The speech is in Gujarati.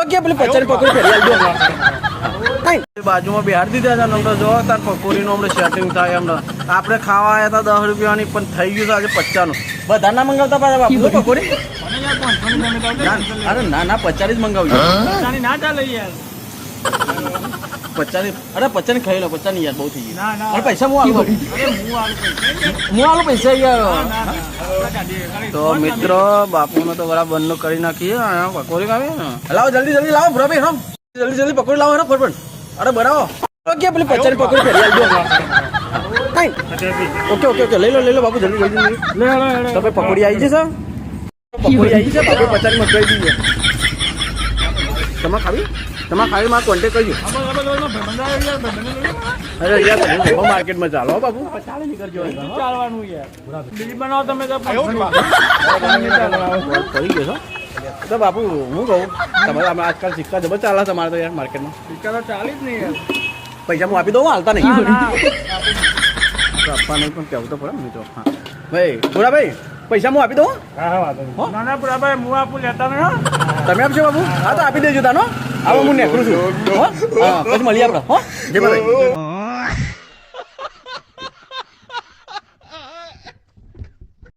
પેલી પચાસ પકોડી ફેરી આલજો બાજુમાં બિહાર દીધા છે હમણાં જો તાર પકોડીનું હમણાં સેટિંગ થાય હમણાં આપણે ખાવા આવ્યા હતા 10 રૂપિયાની પણ થઈ ગયું છે આજે 50નું બધા ના મંગાવતા પાછા બાપુ પકોડી અરે ના 50 જ મંગાવજો ના ચાલે યાર 50 અરે 50 ની ખાઈ લો 50 ની યાર બહુ થઈ ગઈ અરે પૈસા હું આલું પૈસા યાર તો મિત્રો બાપુનો તો બરાબર બંધ કરી નાખીએ પકોડી ખાવી લાવો જલ્દી લાવો ભરો ભાઈ જલ્દી પકોડી લાવો ને ફટફટ અરે બનાવો પેલી 50 ની પકોડી ફેરી આલજો ઓકે લઈ લો બાપુ જલ્દી તમે પકોડી આવી જશે બાપુ 50 ની મંગાવી દીધી તમારે ખાવી મારે કોન્ટેક્ટ કરજો અરે યાર માર્કેટમાં ચાલો બાપુ ચાલવાનું યાર બીજી બનાવો તમે તો કરી ગયો છો તો બાપુ હું કહું તમારે આજકાલ સિક્કા જબર ચાલે તમારે તો યાર માર્કેટમાં સિક્કા તો ચાલી જ નહીં યાર પૈસા હું આપી દઉં હાલતા નહીં આપવા નહીં પણ કહેવું તો પડે ને તો હા ભાઈ પૂરા ભાઈ પૈસા હું આપી દઉં ના પૂરા ભાઈ હું આપું લેતા ને તમે આપશો બાબુ હા તો આપી દેજો તાનો આવો હું નીકળું છું હા પછી મળીએ આપણે હો જય ભાઈ